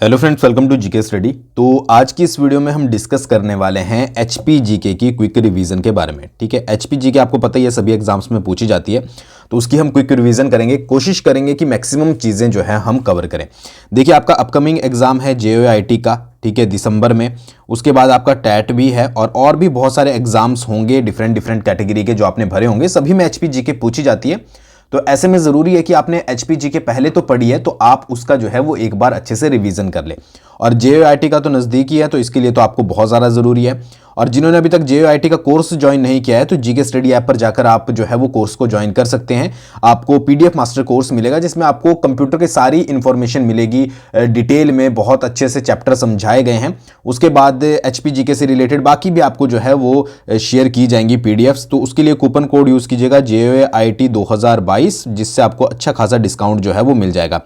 Hello friends, welcome to GK study. तो आज की इस वीडियो में हम डिस्कस करने वाले हैं एचपी जीके की क्विक रिवीजन के बारे में। ठीक है, एचपी जीके आपको पता ही है सभी एग्जाम्स में पूछी जाती है, तो उसकी हम क्विक रिवीजन करेंगे। कोशिश करेंगे कि मैक्सिमम चीज़ें जो है हम कवर करें। देखिए, आपका अपकमिंग एग्जाम है जेओआईटी का, ठीक है, दिसंबर में। उसके बाद आपका टैट भी है और भी बहुत सारे एग्जाम्स होंगे डिफरेंट डिफरेंट कैटेगरी के जो आपने भरे होंगे, सभी में एचपी जीके पूछी जाती है। तो ऐसे में जरूरी है कि आपने एचपीजी के पहले तो पढ़ी है, तो आप उसका जो है वो एक बार अच्छे से रिवीजन कर ले। और जेओआईटी का तो नजदीक ही है, तो इसके लिए तो आपको बहुत ज़्यादा जरूरी है। और जिन्होंने अभी तक जेओआईटी का कोर्स ज्वाइन नहीं किया है, तो जीके स्टडी ऐप पर जाकर आप जो है वो कोर्स को ज्वाइन कर सकते हैं। आपको पीडीएफ मास्टर कोर्स मिलेगा जिसमें आपको कंप्यूटर की सारी इंफॉर्मेशन मिलेगी, डिटेल में बहुत अच्छे से चैप्टर समझाए गए हैं। उसके बाद एचपीजीके से रिलेटेड बाकी भी आपको जो है वो शेयर की जाएंगी पीडीएफ्स। तो उसके लिए कूपन कोड यूज़ कीजिएगा JOAIT 2022, जिससे आपको अच्छा खासा डिस्काउंट जो है वो मिल जाएगा।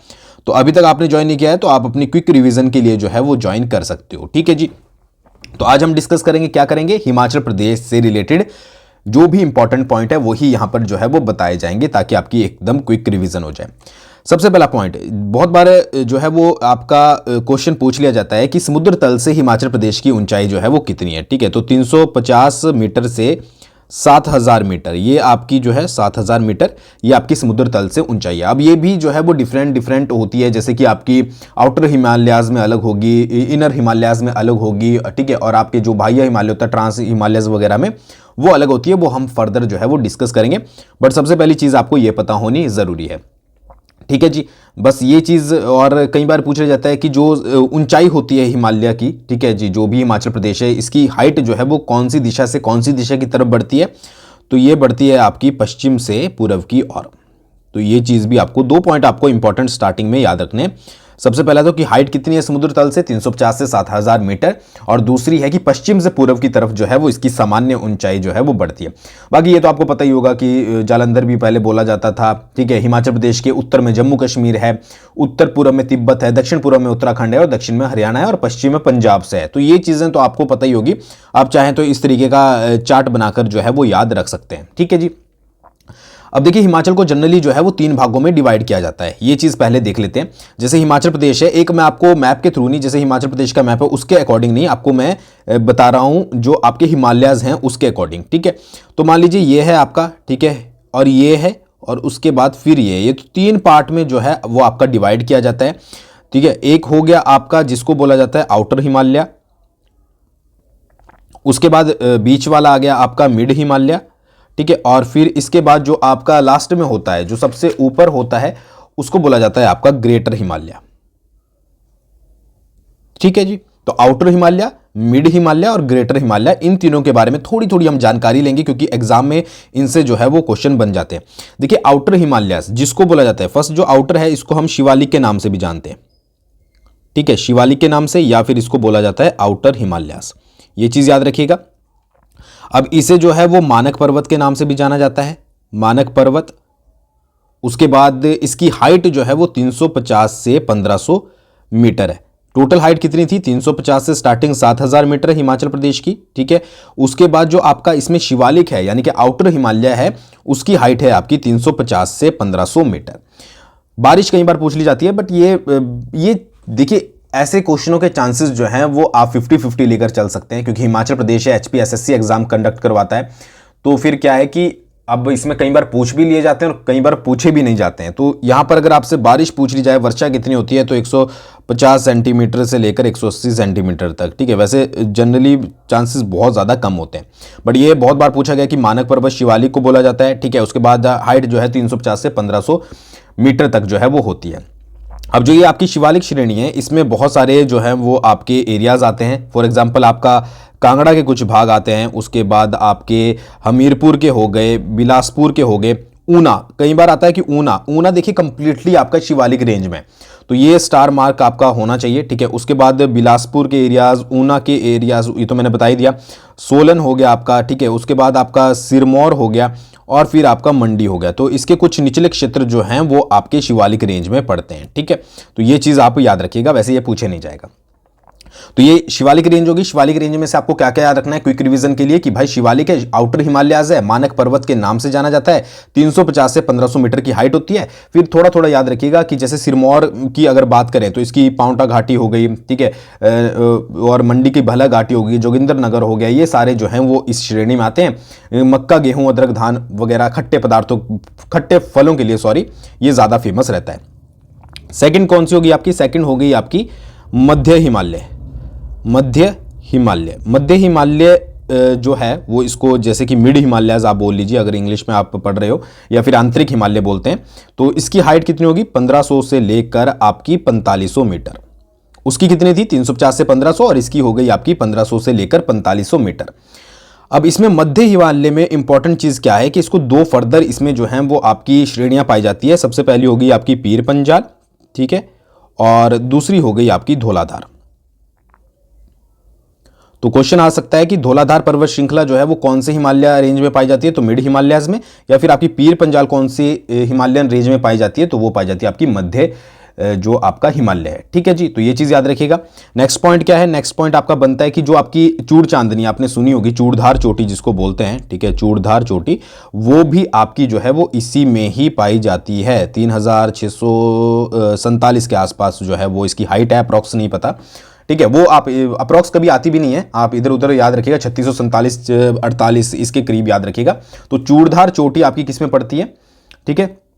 तो अभी तक आपने ज्वाइन नहीं किया है तो आप अपनी क्विक रिवीजन के लिए जो है वो ज्वाइन कर सकते हो। ठीक है जी। तो आज हम डिस्कस करेंगे, क्या करेंगे, हिमाचल प्रदेश से रिलेटेड जो भी इंपॉर्टेंट पॉइंट है वही यहां पर जो है वो बताए जाएंगे, ताकि आपकी एकदम क्विक रिवीजन हो जाए। सबसे पहला पॉइंट, बहुत बार जो है वो आपका क्वेश्चन पूछ लिया जाता है कि समुद्र तल से हिमाचल प्रदेश की ऊंचाई जो है वो कितनी है। ठीक है, तो 350 मीटर से 7000 मीटर, ये आपकी जो है 7000 मीटर, ये आपकी समुद्र तल से ऊंचाई है। अब ये भी जो है वो डिफरेंट डिफरेंट होती है, जैसे कि आपकी आउटर हिमालयाज में अलग होगी, इनर हिमालयाज में अलग होगी, ठीक है, और आपके जो बाह्य हिमालय होता है, ट्रांस हिमालयज वगैरह में, वो अलग होती है। वो हम फर्दर जो है वो डिस्कस करेंगे, बट सबसे पहली चीज़ आपको ये पता होनी ज़रूरी है। ठीक है जी, बस ये चीज़। और कई बार पूछा जाता है कि जो ऊंचाई होती है हिमालय की, ठीक है जी, जो भी हिमाचल प्रदेश है, इसकी हाइट जो है वो कौन सी दिशा से कौन सी दिशा की तरफ बढ़ती है, तो ये बढ़ती है आपकी पश्चिम से पूर्व की ओर। तो ये चीज़ भी आपको, 2 पॉइंट आपको इंपॉर्टेंट स्टार्टिंग में याद रखने। सबसे पहला तो कि हाइट कितनी है समुद्र तल से, 350 से 7000 मीटर, और दूसरी है कि पश्चिम से पूर्व की तरफ जो है वो इसकी सामान्य ऊंचाई जो है वो बढ़ती है। बाकी ये तो आपको पता ही होगा कि जालंधर भी पहले बोला जाता था। ठीक है, हिमाचल प्रदेश के उत्तर में जम्मू कश्मीर है, उत्तर पूर्व में तिब्बत है, दक्षिण पूर्व में उत्तराखंड है, और दक्षिण में हरियाणा है, और पश्चिम में पंजाब से है। तो ये चीज़ें तो आपको पता ही होगी, आप चाहें तो इस तरीके का चार्ट बनाकर जो है वो याद रख सकते हैं। ठीक है जी। अब देखिए, हिमाचल को जनरली जो है वो 3 भागों में डिवाइड किया जाता है। ये चीज़ पहले देख लेते हैं। जैसे हिमाचल प्रदेश है, एक मैं आपको मैप के थ्रू नहीं, जैसे हिमाचल प्रदेश का मैप है उसके अकॉर्डिंग नहीं, आपको मैं बता रहा हूं जो आपके हिमालयाज हैं उसके अकॉर्डिंग। ठीक है, तो मान लीजिए ये है आपका, ठीक है, और ये है, और उसके बाद फिर ये तो 3 पार्ट में जो है वो आपका डिवाइड किया जाता है। ठीक है, एक हो गया आपका जिसको बोला जाता है आउटर हिमालय, उसके बाद बीच वाला आ गया आपका मिड हिमालय, ठीक है, और फिर इसके बाद जो आपका लास्ट में होता है, जो सबसे ऊपर होता है, उसको बोला जाता है आपका ग्रेटर हिमालय। ठीक है जी। तो आउटर हिमालय, मिड हिमालय और ग्रेटर हिमालय, इन तीनों के बारे में थोड़ी थोड़ी हम जानकारी लेंगे, क्योंकि एग्जाम में इनसे जो है वो क्वेश्चन बन जाते हैं। देखिए, आउटर हिमालय जिसको बोला जाता है, फर्स्ट जो आउटर है इसको हम शिवालिक के नाम से भी जानते हैं। ठीक है, शिवालिक के नाम से, या फिर इसको बोला जाता है आउटर हिमालय, ये चीज याद रखिएगा। अब इसे जो है वो मानक पर्वत के नाम से भी जाना जाता है, मानक पर्वत। उसके बाद इसकी हाइट जो है वो 350 से 1500 मीटर है। टोटल हाइट कितनी थी, 350 से स्टार्टिंग 7000 मीटर है हिमाचल प्रदेश की। ठीक है, उसके बाद जो आपका इसमें शिवालिक है, यानी कि आउटर हिमालय है, उसकी हाइट है आपकी 350 से 1500 मीटर। बारिश कई बार पूछ ली जाती है, बट ये देखिए, ऐसे क्वेश्चनों के चांसेस जो हैं वो आप 50-50 लेकर चल सकते हैं, क्योंकि हिमाचल प्रदेश है HPSSC एग्जाम कंडक्ट करवाता है। तो फिर क्या है कि अब इसमें कई बार पूछ भी लिए जाते हैं और कई बार पूछे भी नहीं जाते हैं। तो यहाँ पर अगर आपसे बारिश पूछ ली जाए, वर्षा कितनी होती है, तो 150 सेंटीमीटर से लेकर 180 सेंटीमीटर तक। ठीक है, वैसे जनरली चांसेस बहुत ज़्यादा कम होते हैं, बट ये बहुत बार पूछा गया कि मानक पर्वत शिवालिक को बोला जाता है। ठीक है, उसके बाद हाइट जो है 350 से 1500 मीटर तक जो है वो होती है। अब जो ये आपकी शिवालिक श्रेणी है, इसमें बहुत सारे जो है वो आपके एरियाज आते हैं। फॉर एग्जांपल आपका कांगड़ा के कुछ भाग आते हैं, उसके बाद आपके हमीरपुर के हो गए, बिलासपुर के हो गए, ऊना कई बार आता है कि ऊना देखिए कंप्लीटली आपका शिवालिक रेंज में, तो ये स्टार मार्क आपका होना चाहिए। ठीक है, उसके बाद बिलासपुर के एरियाज, ऊना के एरियाज, ये तो मैंने बता ही दिया। सोलन हो गया आपका, ठीक है, उसके बाद आपका सिरमौर हो गया, और फिर आपका मंडी हो गया। तो इसके कुछ निचले क्षेत्र जो हैं वो आपके शिवालिक रेंज में पड़ते हैं। ठीक है, तो ये चीज़ आप याद रखिएगा, वैसे ये पूछे नहीं जाएगा। तो ये शिवालिक रेंज होगी। शिवालिक रेंज में से आपको क्या क्या याद रखना है क्विक रिवीजन के लिए कि भाई शिवालिक है, आउटर हिमालयाज है, मानक पर्वत के नाम से जाना जाता है, 350 से 1500 मीटर की हाइट होती है। फिर थोड़ा थोड़ा याद रखिएगा कि जैसे सिरमौर की अगर बात करें तो इसकी पांवटा घाटी हो गई, ठीक है, और मंडी की भला घाटी हो गई, जोगिंदर नगर हो गया, ये सारे जो हैं वो इस श्रेणी में आते हैं। मक्का, गेहूं, अदरक, धान वगैरह खट्टे पदार्थों, खट्टे फलों के लिए सॉरी, ये ज्यादा फेमस रहता है। सेकंड कौन सी होगी आपकी? सेकंड हो गई आपकी मध्य हिमालय। मध्य हिमालय, मध्य हिमालय जो है वो इसको जैसे कि मिड हिमालयाज आप बोल लीजिए अगर इंग्लिश में आप पढ़ रहे हो, या फिर आंतरिक हिमालय बोलते हैं। तो इसकी हाइट कितनी होगी? 1500 से लेकर आपकी 4500 मीटर। उसकी कितनी थी? 350 से 1500, और इसकी हो गई आपकी 1500 से लेकर 4500 मीटर। अब इसमें मध्य हिमालय में इंपॉर्टेंट चीज क्या है कि इसको दो फर्दर इसमें जो है वो आपकी श्रेणियां पाई जाती है। सबसे पहली होगी आपकी पीर पंजाल, ठीक है, और दूसरी हो गई आपकी धौलाधार। तो क्वेश्चन आ सकता है कि धौलाधार पर्वत श्रृंखला जो है वो कौन से हिमालय रेंज में पाई जाती है? तो मिड हिमालयाज में। या फिर आपकी पीर पंजाल कौन सी हिमालयन रेंज में पाई जाती है? तो वो पाई जाती है आपकी मध्य जो आपका हिमालय है, ठीक है जी। तो ये चीज याद रखिएगा। नेक्स्ट पॉइंट क्या है? नेक्स्ट पॉइंट आपका बनता है कि जो आपकी चूड़ चांदनी आपने सुनी होगी, चूड़धार चोटी जिसको बोलते हैं, ठीक है, चूड़धार चोटी, वो भी आपकी जो है वो इसी में ही पाई जाती है। 3647 के आसपास जो है वो इसकी हाइट है, अप्रॉक्स नहीं पता, ठीक है, वो आप अप्रॉक्स कभी आती भी नहीं है, आप इधर उधर याद रखिएगा, 3647 48 इसके करीब याद रखिएगा। तो चूड़धार चोटी आपकी किस में पड़ती है? ठीक है,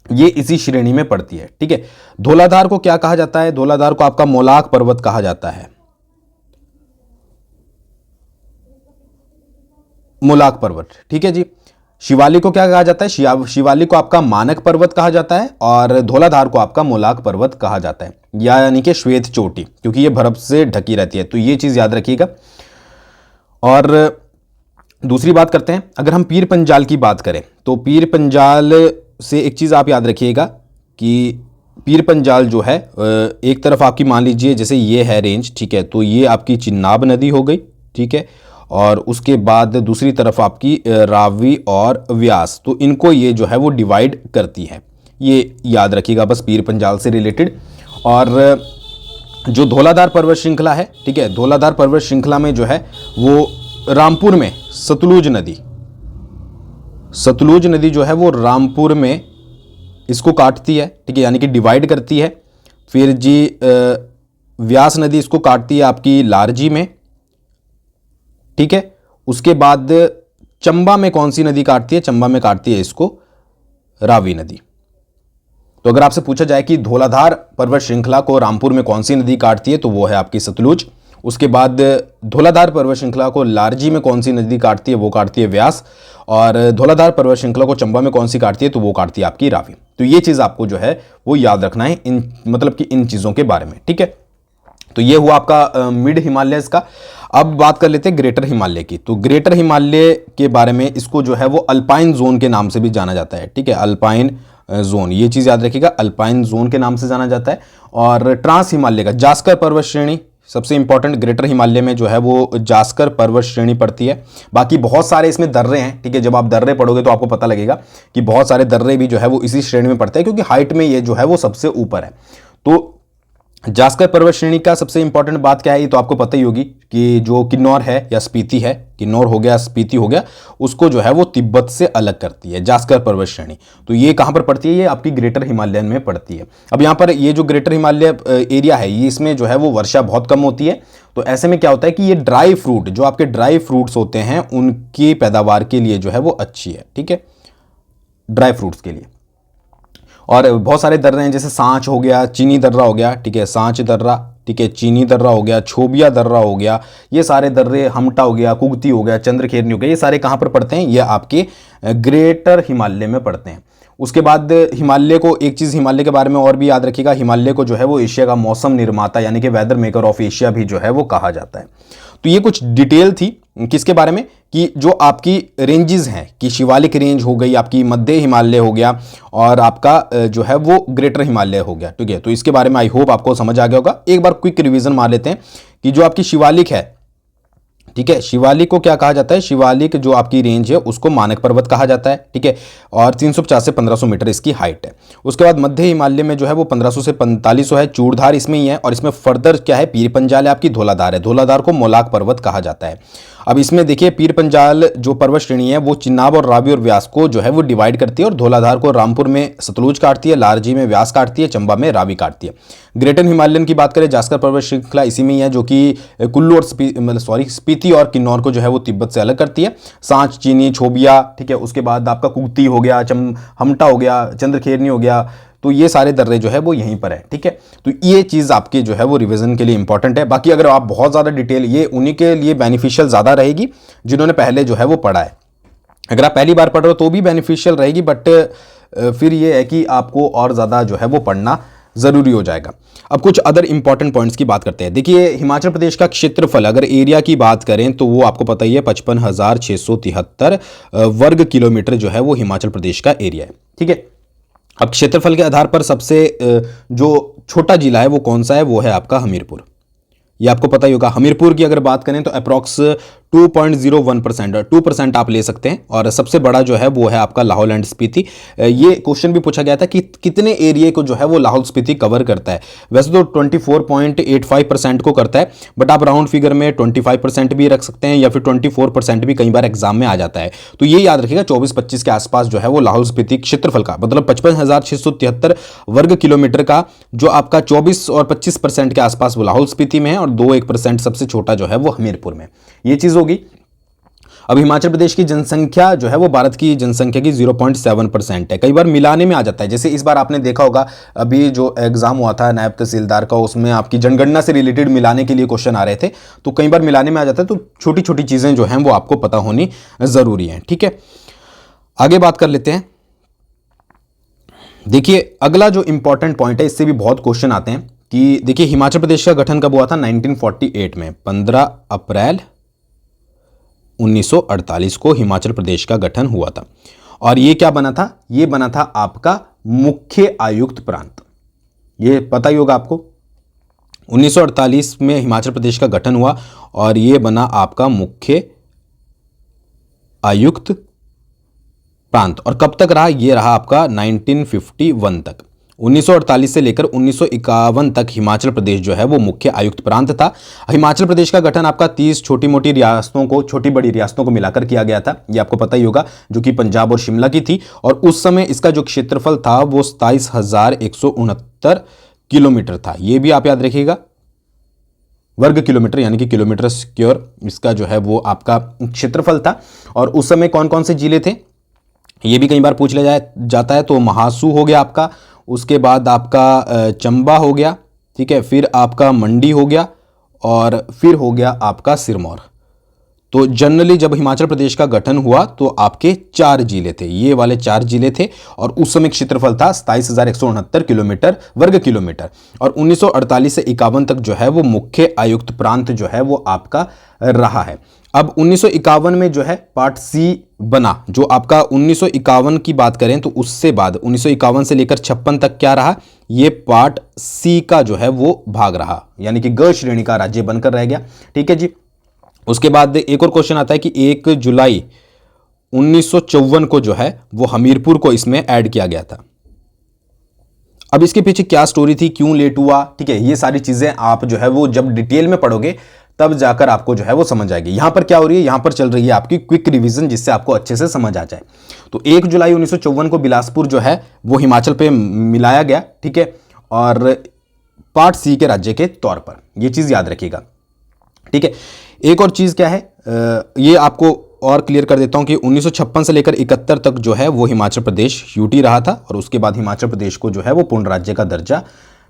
ये इसी श्रेणी में पड़ती है, ठीक है। धौलाधार को क्या कहा जाता है? धौलाधार को आपका मोलाक पर्वत कहा जाता है, मोलाक पर्वत, ठीक है जी। शिवालिक को क्या कहा जाता है? शिवालिक को आपका मानक पर्वत कहा जाता है, और धौलाधार को आपका मोलाक पर्वत कहा जाता है, यानी कि श्वेत चोटी, क्योंकि ये बर्फ से ढकी रहती है। तो ये चीज याद रखिएगा। और दूसरी बात करते हैं, अगर हम पीर पंजाल की बात करें तो पीर पंजाल से एक चीज आप याद रखिएगा कि पीर पंजाल जो है एक तरफ आपकी मान लीजिए जैसे ये है रेंज, ठीक है, तो ये आपकी चिनाब नदी हो गई, ठीक है, और उसके बाद दूसरी तरफ आपकी रावी और व्यास, तो इनको ये जो है वो डिवाइड करती है। ये याद रखिएगा बस पीर पंजाल से रिलेटेड। और जो धौलाधार पर्वत श्रृंखला है, ठीक है, धौलाधार पर्वत श्रृंखला में जो है वो रामपुर में सतलुज नदी जो है वो रामपुर में इसको काटती है, ठीक है, यानी कि डिवाइड करती है। फिर जी व्यास नदी इसको काटती है आपकी लारजी में, ठीक है। उसके बाद चंबा में कौन सी नदी काटती है? चंबा में काटती है इसको रावी नदी। तो अगर आपसे पूछा जाए कि धौलाधार पर्वत श्रृंखला को रामपुर में कौन सी नदी काटती है, तो वो है आपकी सतलुज। उसके बाद धौलाधार पर्वत श्रृंखला को लारजी में कौन सी नदी काटती है? वो काटती है व्यास। और धौलाधार पर्वत श्रृंखला को चंबा में कौन सी काटती है? तो वो काटती है आपकी रावी। तो ये चीज आपको जो है वो याद रखना है इन मतलब कि इन चीजों के बारे में, ठीक है। तो ये हुआ आपका मिड हिमालय का। अब बात कर लेते हैं ग्रेटर हिमालय की। तो ग्रेटर हिमालय के बारे में इसको जो है वो अल्पाइन जोन के नाम से भी जाना जाता है, ठीक है, अल्पाइन जोन, ये चीज याद रखिएगा, अल्पाइन जोन के नाम से जाना जाता है। और ट्रांस हिमालय का जास्कर पर्वत श्रेणी सबसे इंपॉर्टेंट, ग्रेटर हिमालय में जो है वो जास्कर पर्वत श्रेणी पड़ती है। बाकी बहुत सारे इसमें दर्रे हैं, ठीक है, जब आप दर्रे पढ़ोगे तो आपको पता लगेगा कि बहुत सारे दर्रे भी जो है वो इसी श्रेणी में पड़ते हैं, क्योंकि हाइट में ये जो है वो सबसे ऊपर है। तो जास्कर पर्वत श्रेणी का सबसे इंपॉर्टेंट बात क्या है, ये तो आपको पता ही होगी कि जो किन्नौर है या स्पीति है, किन्नौर हो गया, स्पीति हो गया, उसको जो है वो तिब्बत से अलग करती है जास्कर पर्वत श्रेणी। तो ये कहां पर पड़ती है? ये आपकी ग्रेटर हिमालयन में पड़ती है। अब यहां पर ये जो ग्रेटर हिमालय एरिया है, ये इसमें जो है वो वर्षा बहुत कम होती है। तो ऐसे में क्या होता है कि ये ड्राई फ्रूट, जो आपके ड्राई फ्रूट्स होते हैं, उनकी पैदावार के लिए जो है वो अच्छी है, ठीक है, ड्राई फ्रूट्स के लिए। और बहुत सारे दर्रे हैं, जैसे सांच हो गया, चीनी दर्रा हो गया, ठीक है, सांच दर्रा, ठीक है, चीनी दर्रा हो गया, छोबिया दर्रा हो गया, ये सारे दर्रे, हमटा हो गया, कुगती हो गया, चंद्रखेरनी हो गया, ये सारे कहाँ पर पड़ते हैं? ये आपके ग्रेटर हिमालय में पड़ते हैं। उसके बाद हिमालय को, एक चीज़ हिमालय के बारे में और भी याद रखिएगा, हिमालय को जो है वो एशिया का मौसम निर्माता यानी कि वेदर मेकर ऑफ एशिया भी जो है वो कहा जाता है। तो ये कुछ डिटेल थी किसके बारे में, कि जो आपकी रेंजेस हैं, कि शिवालिक रेंज हो गई, आपकी मध्य हिमालय हो गया, और आपका जो है वो ग्रेटर हिमालय हो गया, ठीक है। तो इसके बारे में आई होप आपको समझ आ गया होगा। एक बार क्विक रिवीजन मार लेते हैं कि जो आपकी शिवालिक है, ठीक है। शिवालिक को क्या कहा जाता है, शिवालिक जो आपकी रेंज है उसको मानक पर्वत कहा जाता है, ठीक है। और 350 से 1500 मीटर इसकी हाइट है। उसके बाद मध्य हिमालय में जो है वो 1500 से 4500 है, चूड़धार इसमें ही है। और इसमें फर्दर क्या है, पीर पंजाल है आपकी, धौलाधार है। धौलाधार को मोलाक पर्वत कहा जाता है। अब इसमें देखिए पीर पंजाल जो पर्वत श्रेणी है वो चिनाब और रावी और व्यास को जो है वो डिवाइड करती है, और धौलाधार को रामपुर में सतलुज काटती है, लारजी में व्यास काटती है, चंबा में रावी काटती है। ग्रेटर हिमालयन की बात करें, जास्कर पर्वत श्रृंखला इसी में ही है, जो कि कुल्लू और स्पीति और किन्नौर को जो है वो तिब्बत से अलग करती है। सांच, चीनी, छोबिया, ठीक है। उसके बाद आपका कुगती हो गया, हमटा हो गया, चंद्रखेरनी हो गया, तो ये सारे दर्रे जो है वो यहीं पर है, ठीक है। तो ये चीज़ आपके जो है वो रिवीजन के लिए इंपॉर्टेंट है। बाकी अगर आप बहुत ज़्यादा डिटेल, ये उन्हीं के लिए बेनिफिशियल ज़्यादा रहेगी जिन्होंने पहले जो है वो पढ़ा है। अगर आप पहली बार पढ़ रहे हो तो भी बेनिफिशियल रहेगी, बट फिर ये है कि आपको और ज़्यादा जो है वो पढ़ना ज़रूरी हो जाएगा। अब कुछ अदर इंपॉर्टेंट पॉइंट्स की बात करते हैं। देखिए हिमाचल प्रदेश का क्षेत्रफल, अगर एरिया की बात करें तो वो आपको पता ही है 55,673 वर्ग किलोमीटर जो है वो हिमाचल प्रदेश का एरिया है, ठीक है। अब क्षेत्रफल के आधार पर सबसे जो छोटा जिला है वो कौन सा है, वो है आपका हमीरपुर। ये आपको पता ही होगा। हमीरपुर की अगर बात करें तो अप्रॉक्स 2.01%, 2% आप ले सकते हैं। और सबसे बड़ा जो है वो है आपका लाहौल एंड स्पीति। ये क्वेश्चन भी पूछा गया था कि कितने एरिया को जो है वो लाहौल स्पीति कवर करता है। वैसे तो 24.85% को करता है, बट आप राउंड फिगर में 25% भी रख सकते हैं, या फिर 24% भी कई बार एग्जाम में आ जाता है। तो ये याद रखिएगा 24-25 के आसपास जो है वो लाहौल स्पीति क्षेत्रफल का, मतलब 55,673 वर्ग किलोमीटर का जो आपका 24 और 25% के आसपास वो लाहौल स्पीति में है, और 2-1% सबसे छोटा जो है वो हमीरपुर में। ये चीज होगी। अब हिमाचल प्रदेश की जनसंख्या जो है वो भारत की जनसंख्या की 0.7% है। कई बार मिलाने में आ जाता है, जैसे इस बार आपने देखा होगा अभी जो एग्जाम हुआ था नायब तहसीलदार का, उसमें आपकी जनगणना से रिलेटेड मिलाने के लिए क्वेश्चन आ रहे थे, तो कई बार मिलाने में आ जाता है। तो छोटी छोटी चीजें जो हैं वो आपको पता होनी जरूरी है, ठीक है। आगे बात कर लेते हैं। देखिए अगला जो इंपॉर्टेंट पॉइंट है, इससे भी बहुत क्वेश्चन आते हैं कि देखिए हिमाचल प्रदेश का गठन कब हुआ था, 1948 में, 15 अप्रैल 1948 को हिमाचल प्रदेश का गठन हुआ था। और ये क्या बना था, ये बना था आपका मुख्य आयुक्त प्रांत। ये पता ही होगा आपको। 1948 में हिमाचल प्रदेश का गठन हुआ और ये बना आपका मुख्य आयुक्त प्रांत। और कब तक रहा, ये रहा आपका 1951 तक। 1948 से लेकर 1951 तक हिमाचल प्रदेश जो है वो मुख्य आयुक्त प्रांत था। हिमाचल प्रदेश का गठन आपका 30 छोटी मोटी रियासतों को, छोटी बड़ी रियासतों को मिलाकर किया गया था, ये आपको पता ही होगा, जो कि पंजाब और शिमला की थी। और उस समय इसका जो क्षेत्रफल था वो 27,169 किलोमीटर था। ये भी आप याद रखिएगा, वर्ग किलोमीटर, यानी कि किलोमीटर स्क्वायर इसका जो है वो आपका क्षेत्रफल था। और उस समय कौन कौन से जिले थे ये भी कई बार पूछ लिया जाता है। तो महासू हो गया आपका, उसके बाद आपका चंबा हो गया, ठीक है, फिर आपका मंडी हो गया, और फिर हो गया आपका सिरमौर। तो जनरली जब हिमाचल प्रदेश का गठन हुआ तो आपके 4 जिले थे, ये वाले 4 जिले थे। और उस समय क्षेत्रफल था 27,169 किलोमीटर, वर्ग किलोमीटर। और 1948 से 51 तक जो है वो मुख्य आयुक्त प्रांत जो है वो आपका रहा है। अब 1951 में जो है पार्ट सी बना, जो आपका 1951 की बात करें तो उससे बाद 1951 से लेकर 56 तक क्या रहा, ये पार्ट सी का जो है वो भाग रहा, यानी कि ग श्रेणी का राज्य बनकर रह गया, ठीक है जी। उसके बाद एक और क्वेश्चन आता है कि 1 जुलाई 1954 को जो है वो हमीरपुर को इसमें ऐड किया गया था। अब इसके पीछे क्या स्टोरी थी, क्यों लेट हुआ, ठीक है, ये सारी चीजें आप जो है वो जब डिटेल में पढ़ोगे तब जाकर आपको जो है वो समझ आएगी। यहां पर क्या हो रही है, यहां पर चल रही है आपकी क्विक रिवीजन, जिससे आपको अच्छे से समझ आ जाए। तो 1 जुलाई 1954 को बिलासपुर जो है वो हिमाचल पे मिलाया गया, ठीक है, और पार्ट सी के राज्य के तौर पर, ये चीज याद रखिएगा, ठीक है। एक और चीज क्या है, ये आपको और क्लियर कर देता हूं कि 1956 से लेकर 71 तक जो है वो हिमाचल प्रदेश यूटी रहा था, और उसके बाद हिमाचल प्रदेश को जो है वो पूर्ण राज्य का दर्जा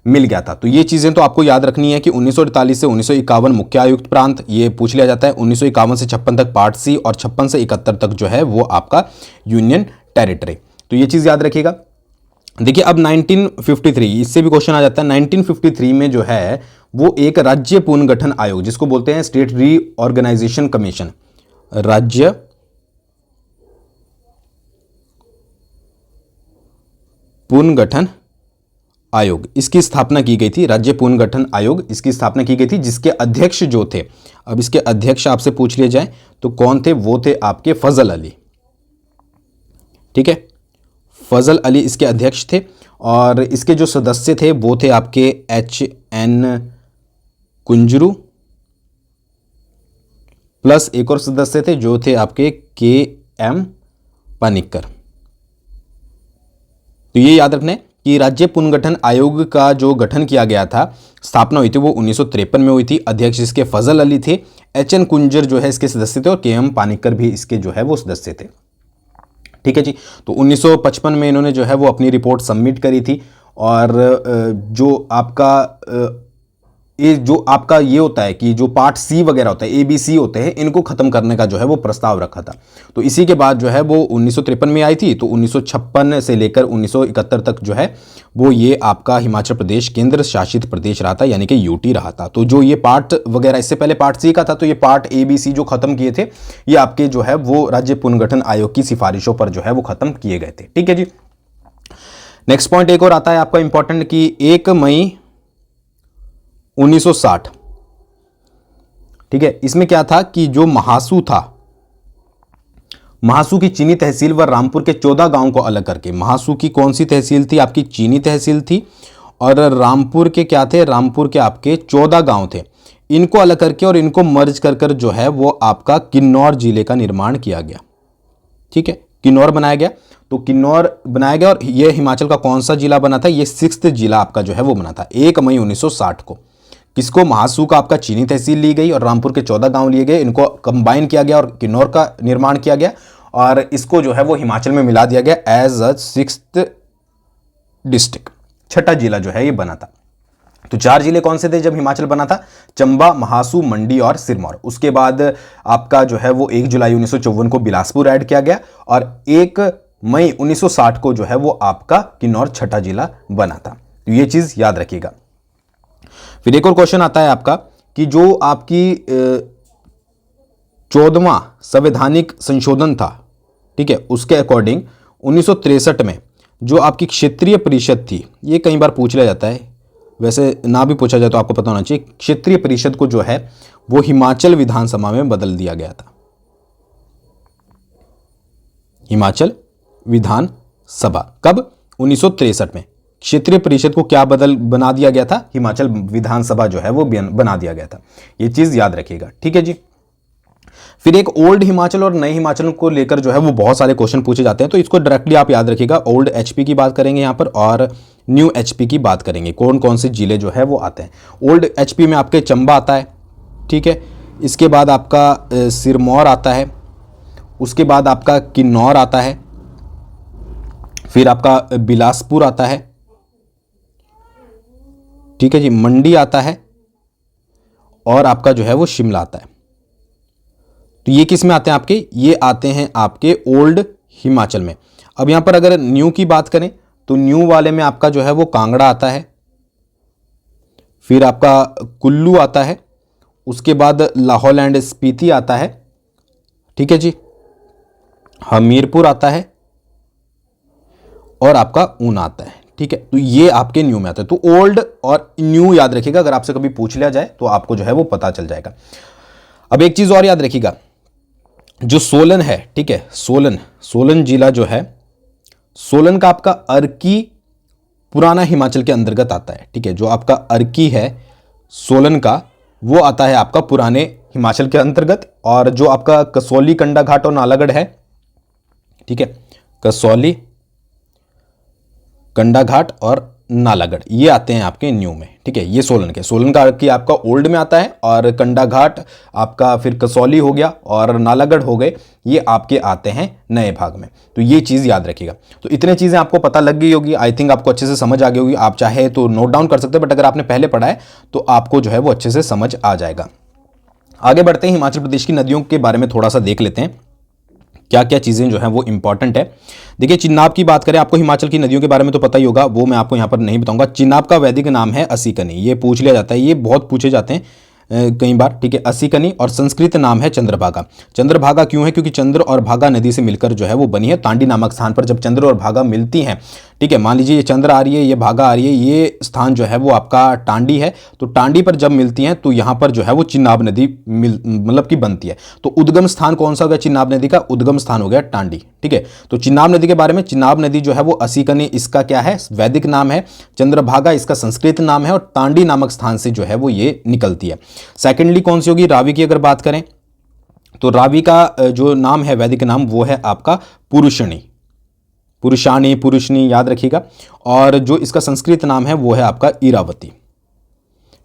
मिल गया था। तो ये चीजें तो आपको याद रखनी है कि 1948 से 1951 मुख्य आयुक्त प्रांत, ये पूछ लिया जाता है। 1951 से 56 तक पार्ट सी, और 56 से 71 तक जो है वो आपका यूनियन टेरिटरी। तो ये चीज याद रखिएगा। देखिए अब 1953, इससे भी क्वेश्चन आ जाता है। 1953 में जो है वो एक राज्य पुनर्गठन आयोग, जिसको बोलते हैं स्टेट रीऑर्गेनाइजेशन कमीशन, राज्य पुनर्गठन आयोग, इसकी स्थापना की गई थी। राज्य पुनर्गठन आयोग, इसकी स्थापना की गई थी, जिसके अध्यक्ष जो थे, अब इसके अध्यक्ष आपसे पूछ लिए जाए तो कौन थे, वो थे आपके फजल अली। ठीक है, फजल अली इसके अध्यक्ष थे। और इसके जो सदस्य थे वो थे आपके HN कुंजरू, प्लस एक और सदस्य थे जो थे आपके KM पानिक्कर। तो ये याद रखना है कि राज्य पुनर्गठन आयोग का जो गठन किया गया था, स्थापना हुई थी, वो 1953 में हुई थी। अध्यक्ष इसके फजल अली थे, HN कुंजर जो है इसके सदस्य थे, और KM पानिक्कर भी इसके जो है वो सदस्य थे। ठीक है जी। तो 1955 में इन्होंने जो है वो अपनी रिपोर्ट सबमिट करी थी। और जो आपका ये होता है कि जो पार्ट सी वगैरह होता है, ABC होते हैं, इनको खत्म करने का जो है वो प्रस्ताव रखा था। तो इसी के बाद जो है वो 1953 में आई थी। तो 1956 से लेकर 1971 तक जो है वो ये आपका हिमाचल प्रदेश केंद्र शासित प्रदेश रहा था, यानी कि UT रहा था। तो जो ये पार्ट वगैरह, इससे पहले पार्ट सी का था, तो ये पार्ट ABC जो खत्म किए थे, ये आपके जो है वो राज्य पुनर्गठन आयोग की सिफारिशों पर जो है वो खत्म किए गए थे। ठीक है जी। नेक्स्ट पॉइंट एक और आता है आपका इंपॉर्टेंट कि 1 मई 1960, ठीक है, इसमें क्या था कि जो महासू था, महासू की चीनी तहसील व रामपुर के 14 गांवों को अलग करके, महासू की कौन सी तहसील थी, आपकी चीनी तहसील थी, और रामपुर के क्या थे, रामपुर के आपके 14 गांव थे, इनको अलग करके और इनको मर्ज कर जो है वो आपका किन्नौर जिले का निर्माण किया गया। ठीक है, किन्नौर बनाया गया। तो किन्नौर बनाया गया, और ये हिमाचल का कौन सा जिला बना था, ये 6th जिला आपका जो है वो बना था 1 मई 1960 को। किसको, महासू का आपका चीनी तहसील ली गई और रामपुर के 14 गांव लिए गए, इनको कंबाइन किया गया और किन्नौर का निर्माण किया गया, और इसको जो है वो हिमाचल में मिला दिया गया एज अ 6th डिस्ट्रिक्ट, 6ठा जिला जो है ये बना था। तो 4 जिले कौन से थे जब हिमाचल बना था, चंबा, महासू, मंडी और सिरमौर। उसके बाद आपका जो है वो 1 जुलाई 1954 को बिलासपुर ऐड किया गया, और 1 मई 1960 को जो है वो आपका किन्नौर 6ठा जिला बना था। तो ये चीज याद रखिएगा। फिर एक और क्वेश्चन आता है आपका कि जो आपकी 14वां संवैधानिक संशोधन था, ठीक है, उसके अकॉर्डिंग 1963 में जो आपकी क्षेत्रीय परिषद थी, ये कई बार पूछ लिया जाता है, वैसे ना भी पूछा जाए तो आपको पता होना चाहिए, क्षेत्रीय परिषद को जो है वो हिमाचल विधानसभा में बदल दिया गया था। हिमाचल विधानसभा कब, 1963 में। क्षेत्रीय परिषद को क्या बना दिया गया था, हिमाचल विधानसभा जो है वो बना दिया गया था। ये चीज याद रखिएगा। ठीक है जी। फिर एक ओल्ड हिमाचल और नए हिमाचल को लेकर जो है वो बहुत सारे क्वेश्चन पूछे जाते हैं, तो इसको डायरेक्टली आप याद रखिएगा। ओल्ड HP की बात करेंगे यहाँ पर, और न्यू HP की बात करेंगे, कौन कौन से जिले जो है वो आते हैं। ओल्ड HP में आपके चंबा आता है, ठीक है, इसके बाद आपका सिरमौर आता है, उसके बाद आपका किन्नौर आता है, फिर आपका बिलासपुर आता है, ठीक है जी, मंडी आता है, और आपका जो है वो शिमला आता है। तो ये किस में आते हैं आपके, ये आते हैं आपके ओल्ड हिमाचल में। अब यहां पर अगर न्यू की बात करें तो न्यू वाले में आपका जो है वो कांगड़ा आता है, फिर आपका कुल्लू आता है, उसके बाद लाहौल एंड स्पीति आता है, ठीक है जी, हमीरपुर आता है, और आपका ऊना आता है। ठीक है, तो ये आपके न्यू में आता है। तो ओल्ड और न्यू याद रखिएगा, अगर आपसे कभी पूछ लिया जाए तो आपको जो है वो पता चल जाएगा। अब एक चीज और याद रखिएगा, जो सोलन है, ठीक है, सोलन जिला जो है, सोलन का आपका अर्की पुराना हिमाचल के अंतर्गत आता है। ठीक है, जो आपका अर्की है सोलन का, वो आता है आपका पुराने हिमाचल के अंतर्गत। और जो आपका कसौली, कंडाघाट और नालागढ़ है, ठीक है, कसौली, कंडाघाट और नालागढ़, ये आते हैं आपके न्यू में। ठीक है, ये सोलन का अर्की आपका ओल्ड में आता है, और कंडाघाट आपका, फिर कसौली हो गया और नालागढ़ हो गए, ये आपके आते हैं नए भाग में। तो ये चीज याद रखिएगा। तो इतने चीजें आपको पता लग गई होगी, आई थिंक आपको अच्छे से समझ आ गई होगी। आप चाहे तो नोट डाउन कर सकते हैं, बट अगर आपने पहले पढ़ा है तो आपको जो है वो अच्छे से समझ आ जाएगा। आगे बढ़ते हैं, हिमाचल प्रदेश की नदियों के बारे में थोड़ा सा देख लेते हैं, क्या क्या चीज़ें जो हैं वो इंपॉर्टेंट है। देखिए, चिनाब की बात करें, आपको हिमाचल की नदियों के बारे में तो पता ही होगा, वो मैं आपको यहाँ पर नहीं बताऊंगा। चिनाब का वैदिक नाम है असीकनी, ये पूछ लिया जाता है, ये बहुत पूछे जाते हैं कई बार। ठीक है, असीकनी, और संस्कृत नाम है चंद्रभागा। चंद्रभागा क्यों है, क्योंकि चंद्र और भागा नदी से मिलकर जो है वो बनी है। तांडी नामक स्थान पर जब चंद्र और भागा मिलती हैं, ठीक है, मान लीजिए ये चंद्र आ रही है, ये भागा आ रही है, ये स्थान जो है वो आपका टांडी है। तो टांडी पर जब मिलती हैं तो यहाँ पर जो है वो चिनाब नदी मतलब कि बनती है। तो उद्गम स्थान कौन सा हो गया चिनाब नदी का? उद्गम स्थान हो गया टांडी। ठीक है, तो चिनाब नदी के बारे में, चिनाब नदी जो है वो असीकनी इसका क्या है? वैदिक नाम है, चंद्रभागा इसका संस्कृत नाम है, और टांडी नामक स्थान से जो है वो ये निकलती है। सेकेंडली कौन सी होगी? रावी की अगर बात करें तो रावी का जो नाम है वैदिक नाम वो है आपका पुरुषणी, पुरुषाणी, पुरुषनी याद रखिएगा। और जो इसका संस्कृत नाम है वो है आपका इरावती।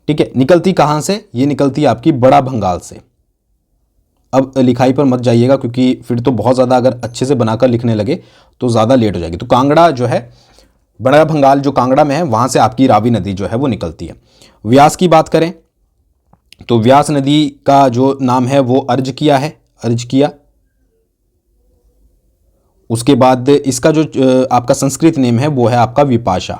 ठीक है, निकलती कहां से? ये निकलती है आपकी बड़ा भंगाल से। अब लिखाई पर मत जाइएगा क्योंकि फिर तो बहुत ज़्यादा अगर अच्छे से बनाकर लिखने लगे तो ज़्यादा लेट हो जाएगी। तो कांगड़ा जो है, बड़ा भंगाल जो कांगड़ा में है, वहां से आपकी रावी नदी जो है वो निकलती है। व्यास की बात करें तो व्यास नदी का जो नाम है वो अर्ज किया है, अर्ज किया। उसके बाद इसका जो आपका संस्कृत नेम है वो है आपका विपाशा।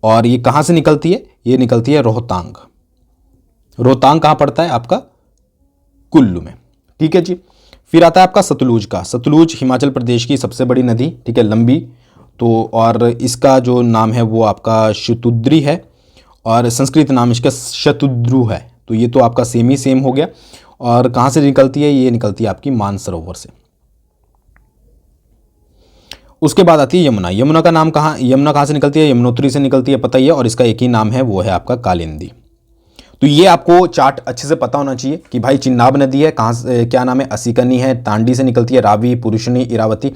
और ये कहां से निकलती है? ये निकलती है रोहतांग। रोहतांग कहां पड़ता है? आपका कुल्लू में। ठीक है जी। फिर आता है आपका सतलुज का। सतलुज हिमाचल प्रदेश की सबसे बड़ी नदी, ठीक है, लंबी। तो और इसका जो नाम है वो आपका शतुद्री है, और संस्कृत नाम इसका शतुद्रु है। तो ये तो आपका सेम ही सेम हो गया। और कहां से निकलती है? ये निकलती है आपकी मानसरोवर से। उसके बाद आती है यमुना। यमुना का नाम यमुना कहाँ से निकलती है? यमुनोत्री से निकलती है, पता ही है। और इसका एक ही नाम है, वो है आपका कालिंदी। तो ये आपको चार्ट अच्छे से पता होना चाहिए कि भाई चिनाब नदी है, कहाँ से, क्या नाम है? असीकनी है, टांडी से निकलती है, रावी, पुरुषनी, इरावती।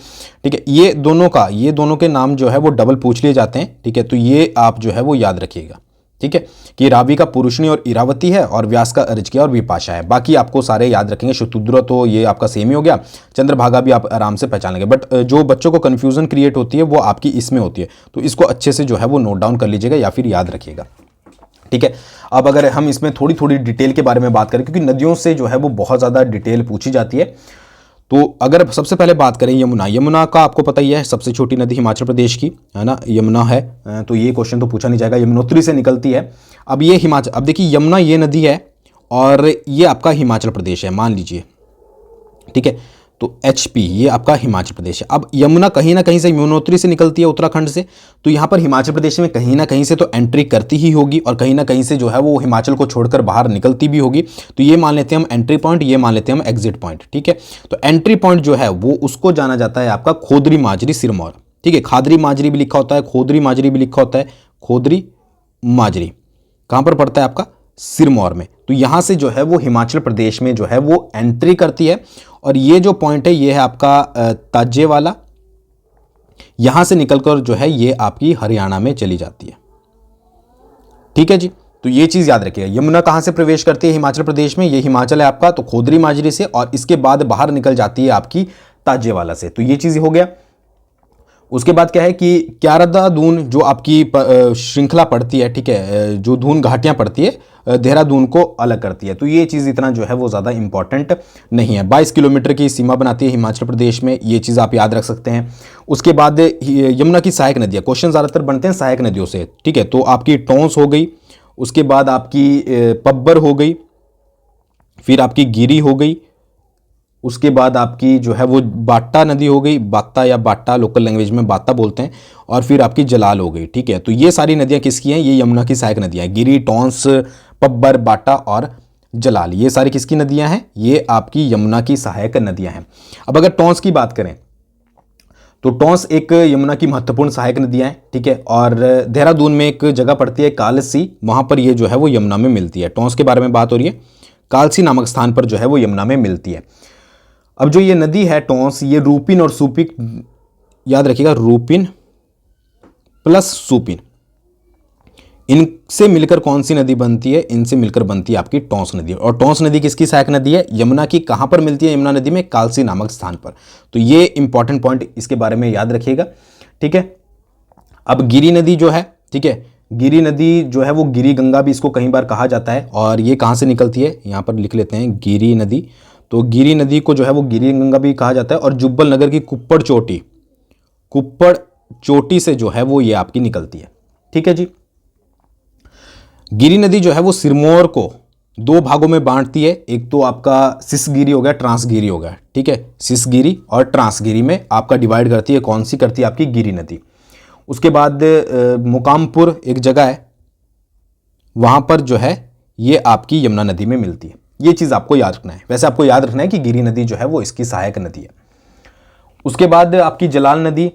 ठीक है, ये दोनों के नाम जो है वो डबल पूछ लिए जाते हैं। ठीक है, तो ये आप जो है वो याद रखिएगा। ठीक है, कि रावी का पुरुषनी और इरावती है, और व्यास का अर्जकिया और विपाशा है। बाकी आपको सारे याद रखेंगे। शतुद्र तो ये आपका सेम ही हो गया। चंद्रभागा भी आप आराम से पहचान लेंगे। बट जो बच्चों को कन्फ्यूजन क्रिएट होती है वो आपकी इसमें होती है। तो इसको अच्छे से जो है वो नोट डाउन कर लीजिएगा या फिर याद रखिएगा। ठीक है, अब अगर हम इसमें थोड़ी थोड़ी डिटेल के बारे में बात करें, क्योंकि नदियों से जो है वो बहुत ज़्यादा डिटेल पूछी जाती है। तो अगर सबसे पहले बात करें यमुना, यमुना का आपको पता ही है सबसे छोटी नदी हिमाचल प्रदेश की, है ना, यमुना है। तो ये क्वेश्चन तो पूछा नहीं जाएगा। यमुनोत्री से निकलती है। अब ये हिमाचल, अब देखिए यमुना ये नदी है और ये आपका हिमाचल प्रदेश है, मान लीजिए। ठीक है, तो HP ये आपका हिमाचल प्रदेश है। अब यमुना कहीं ना कहीं से, यमुनोत्री से निकलती है उत्तराखंड से, तो यहाँ पर हिमाचल प्रदेश में कहीं ना कहीं से तो एंट्री करती ही होगी, और कहीं ना कहीं से जो है वो हिमाचल को छोड़कर बाहर निकलती भी होगी। तो ये मान लेते हैं हम एंट्री पॉइंट, ये मान लेते हैं हम एग्जिट पॉइंट। ठीक है, तो एंट्री पॉइंट जो है वो उसको जाना जाता है आपका खोदरी माजरी सिरमौर। ठीक है, खादरी माजरी भी लिखा होता है, खोदरी माजरी भी लिखा होता है। खोदरी माजरी कहाँ पर पड़ता है? आपका सिरमौर में। तो यहाँ से जो है वो हिमाचल प्रदेश में जो है वो एंट्री करती है। और ये जो पॉइंट है ये है आपका ताजे वाला, यहां से निकलकर जो है ये आपकी हरियाणा में चली जाती है। ठीक है जी, तो ये चीज याद रखिएगा। यमुना कहां से प्रवेश करती है हिमाचल प्रदेश में? ये हिमाचल है आपका, तो खोदरी माजरी से, और इसके बाद बाहर निकल जाती है आपकी ताजेवाला से। तो ये चीज हो गया। उसके बाद क्या है कि क्यारदा दून जो आपकी श्रृंखला पड़ती है, ठीक है, जो दून घाटियां पड़ती है, देहरादून को अलग करती है। तो ये चीज़ इतना जो है वो ज़्यादा इंपॉर्टेंट नहीं है। 22 किलोमीटर की सीमा बनाती है हिमाचल प्रदेश में, ये चीज़ आप याद रख सकते हैं। उसके बाद यमुना की सहायक नदियाँ, क्वेश्चन ज़्यादातर बनते हैं सहायक नदियों से। ठीक है, तो आपकी टोंस हो गई, उसके बाद आपकी पब्बर हो गई, फिर आपकी गिरी हो गई, उसके बाद आपकी जो है वो बाट्टा नदी हो गई, बात्ता या बाट्टा लोकल लैंग्वेज में बात्ता बोलते हैं, और फिर आपकी जलाल हो गई। ठीक है, तो ये सारी नदियां किसकी हैं? ये यमुना की सहायक नदियां हैं। गिरी, टोंस, पब्बर, बाट्टा और जलाल, ये सारी किसकी नदियां हैं? ये आपकी यमुना की सहायक नदियां हैं। अब अगर टोंस की बात करें तो टोंस एक यमुना की महत्वपूर्ण सहायक नदियां हैं। ठीक है, और देहरादून में एक जगह पड़ती है कालसी, वहां पर ये जो है वो यमुना में मिलती है। टोंस के बारे में बात हो रही है, कालसी नामक स्थान पर जो है वो यमुना में मिलती है। अब जो ये नदी है टोंस, ये रूपिन और सुपिक, याद रखिएगा, रूपिन प्लस सुपिन, इनसे मिलकर कौन सी नदी बनती है? इनसे मिलकर बनती है आपकी टोंस नदी। और टोंस नदी किसकी सहायक नदी है? यमुना की। कहां पर मिलती है यमुना नदी में? कालसी नामक स्थान पर। तो ये इंपॉर्टेंट पॉइंट इसके बारे में याद रखिएगा। ठीक है, अब गिरी नदी जो है, ठीक है, गिरी नदी जो है वो गिरी गंगा भी इसको कई बार कहा जाता है। और ये कहां से निकलती है? यहां पर लिख लेते हैं गिरी नदी। तो गिरी नदी को जो है वो गिरी गंगा भी कहा जाता है। और जुब्बल नगर की कुप्पड़ चोटी से जो है वो ये आपकी निकलती है। ठीक है जी, गिरी नदी जो है वो सिरमौर को दो भागों में बांटती है। एक तो आपका सिसगिरी हो गया, ट्रांसगिरी हो गया। ठीक है, सिसगिरी और ट्रांसगिरी में आपका डिवाइड करती है। कौन सी करती है? आपकी गिरी नदी। उसके बाद मुकामपुर एक जगह है, वहां पर जो है ये आपकी यमुना नदी में मिलती है। ये चीज़ आपको याद रखना है। वैसे आपको याद रखना है कि गिरी नदी जो है वो इसकी सहायक नदी है। उसके बाद आपकी जलाल नदी